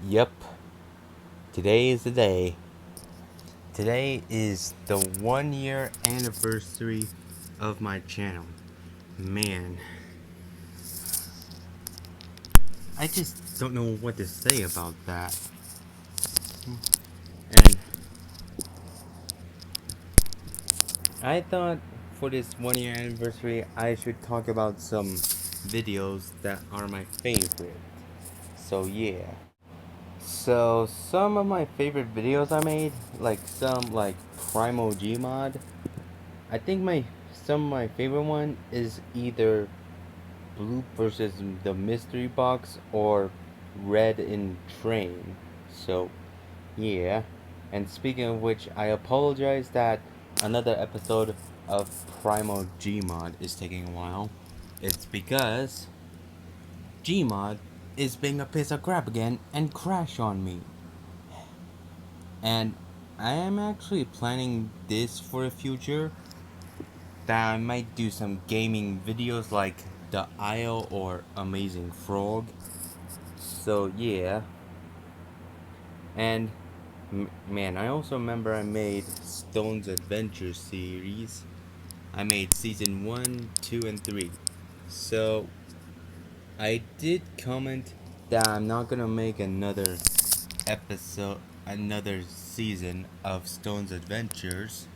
Yep, today is the day. Today is the 1 year anniversary of my channel. Man, I just don't know what to say about that. And I thought for this 1 year anniversary, I should talk about some videos that are my favorite. So, yeah. So, some of my favorite videos I made, like some like Primal Gmod, I think some of my favorite one is either Blue versus the mystery box or Red in Train. So, yeah. And speaking of which, I apologize that another episode of Primal Gmod is taking a while. It's because Gmod is being a piece of crap again and crash on me. And I am actually planning this for the future, that I might do some gaming videos like The Isle or Amazing Frog. So yeah, and man, I also remember I made Stone's Adventure series. I made season 1, 2, and 3. So I did comment that I'm not gonna make another season of Stone's Adventures,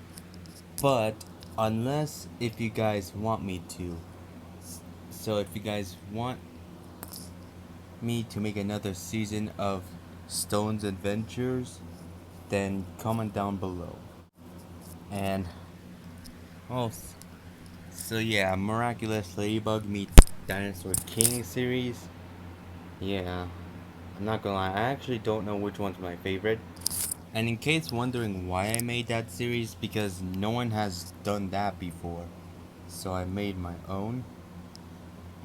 but unless if you guys want me to. So if you guys want me to make another season of Stone's Adventures, then comment down below. And oh, so yeah, Miraculous Ladybug meets Dinosaur King series. Yeah, I'm not gonna lie, I actually don't know which one's my favorite. And in case wondering why I made that series, because no one has done that before, so I made my own.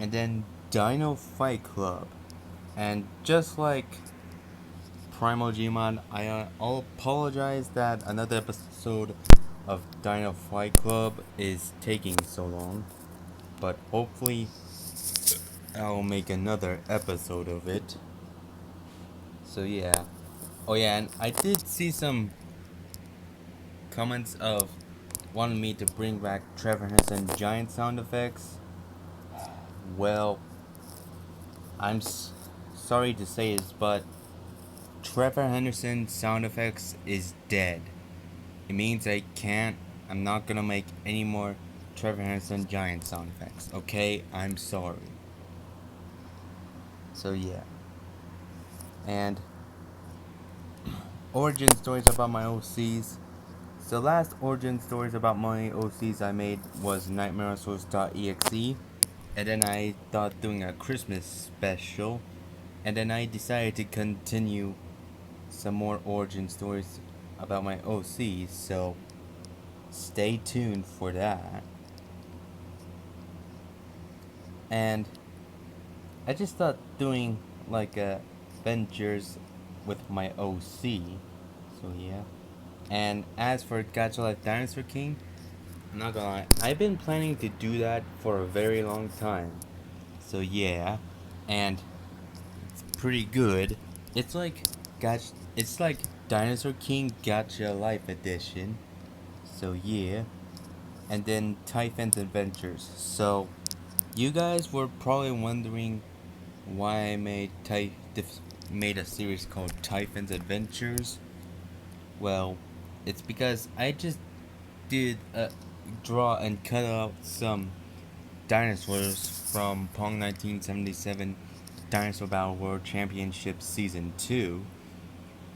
And then Dino Fight Club. And just like Primal Gmon, I'll apologize that another episode of Dino Fight Club is taking so long, but hopefully I'll make another episode of it. So yeah. Oh yeah, and I did see some comments of wanting me to bring back Trevor Henson giant sound effects. Well, sorry to say this, but Trevor Henderson sound effects is dead. It means I'm not gonna make any more Trevor Henderson giant sound effects. Okay, I'm sorry. So yeah, and origin stories about my OCs. So last origin stories about my OCs I made was NightmareOnSource.exe, and then I thought doing a Christmas special, and then I decided to continue some more origin stories about my OCs. So stay tuned for that. And I just thought doing like ventures with my OC. So yeah. And as for Gacha Life Dinosaur King, I'm not gonna lie, I've been planning to do that for a very long time. So yeah, and it's pretty good. It's like it's like Dinosaur King Gacha Life Edition. So yeah, and then Typhon's Adventures. So you guys were probably wondering why I made a series called Typhon's Adventures. Well, it's because I just did draw and cut out some dinosaurs from Pong 1977 Dinosaur Battle World Championship Season 2.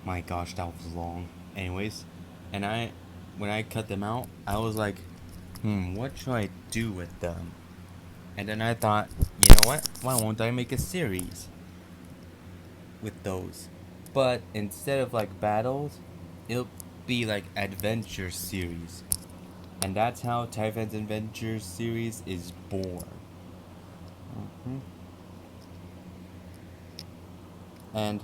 My gosh, that was long. Anyways, and when I cut them out, I was like, what should I do with them? And then I thought, you know what? Why won't I make a series with those? But instead of like battles, it'll be like adventure series. And that's how Typhon's Adventure series is born. hmm And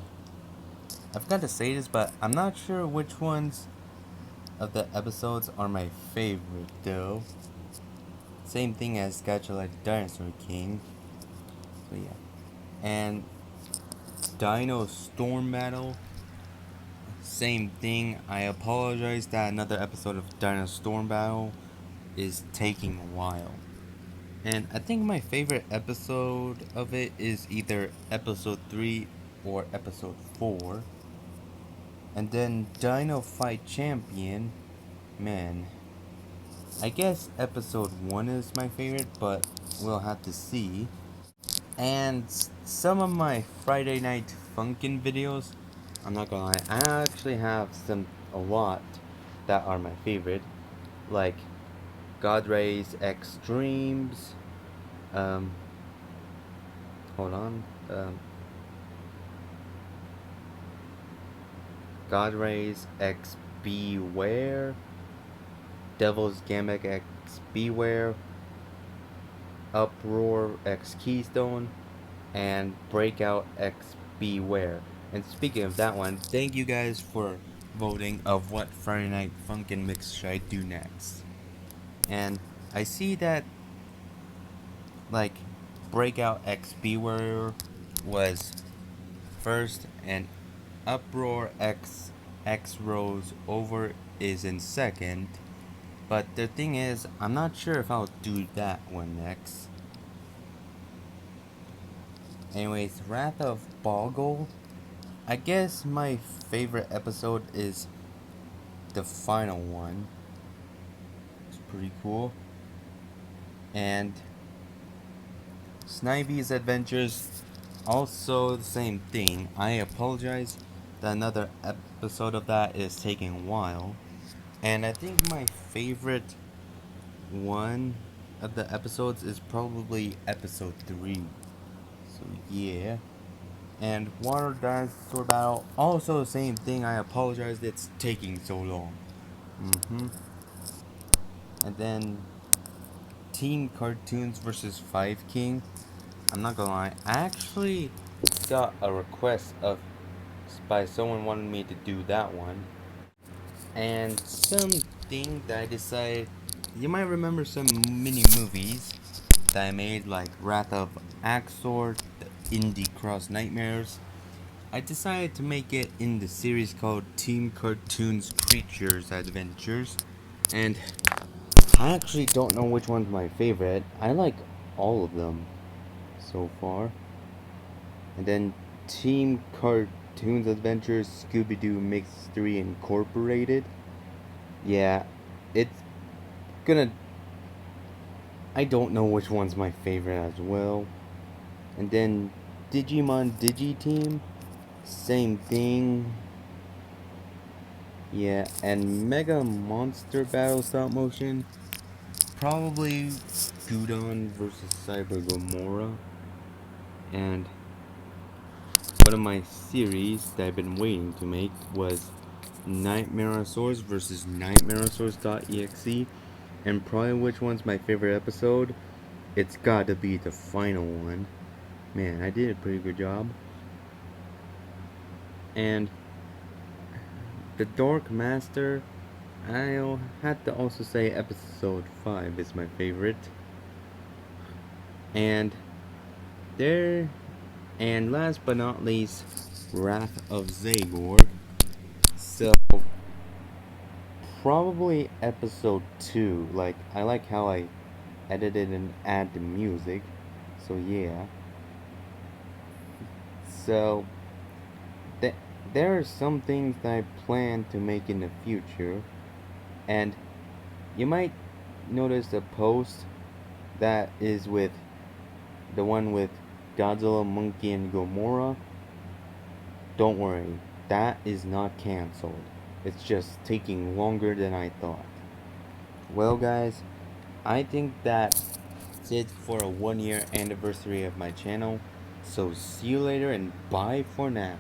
I forgot to say this, but I'm not sure which ones of the episodes are my favorite though. Same thing as Gacha Like Dinosaur King. So yeah. And Dino Storm Battle. Same thing. I apologize that another episode of Dino Storm Battle is taking a while. And I think my favorite episode of it is either episode 3 or episode 4. And then Dino Fight Champion, man, I guess episode 1 is my favorite, but we'll have to see. And some of my Friday Night Funkin' videos, I'm not gonna lie, I actually have a lot that are my favorite, like God Rays Extremes, um, hold on, God Rays X Beware, Devil's Gambit X Beware, Uproar X Keystone, and Breakout X Beware. And speaking of that one, thank you guys for voting of what Friday Night Funkin' Mix should I do next. And I see that, like, Breakout X Beware was first, and Uproar X Rose Over is in second. But the thing is, I'm not sure if I'll do that one next. Anyways, Wrath of Boggle. I guess my favorite episode is the final one. It's pretty cool. And Snively's Adventures, also the same thing. I apologize that another episode of that is taking a while. And I think my favorite one of the episodes is probably episode 3. So yeah. And Water Dinosaur Battle, also the same thing. I apologize it's taking so long. And then Team Cartoons versus Five King. I'm not gonna lie, I actually got a request of by someone wanting me to do that one. And something that I decided, you might remember some mini movies that I made, like Wrath of Axor, the Indie Cross Nightmares. I decided to make it in the series called Team Cartoons Creatures Adventures. And I actually don't know which one's my favorite. I like all of them so far. And then Team Cartoons Adventures Scooby-Doo Mix 3 Incorporated. Yeah, it's gonna... I don't know which one's my favorite as well. And then Digimon Digiteam. Same thing. Yeah, and Mega Monster Battle Stop Motion. Probably Gudon versus Cyber Gomorrah. And one of my series that I've been waiting to make was Nightmareosaurs versus Nightmareosaurs.exe. And probably which one's my favorite episode? It's gotta be the final one. Man, I did a pretty good job. And the Dark Master, I'll have to also say episode 5 is my favorite. And there, and last but not least, Wrath of Zaborg. So, probably episode 2. Like, I like how I edited and add the music. So, yeah. So, there are some things that I plan to make in the future. And you might notice a post that is with the one with Godzilla, Monkey, and Gomorrah. Don't worry, that is not cancelled. It's just taking longer than I thought. Well, guys, I think that's it for a 1 year anniversary of my channel. So see you later and bye for now.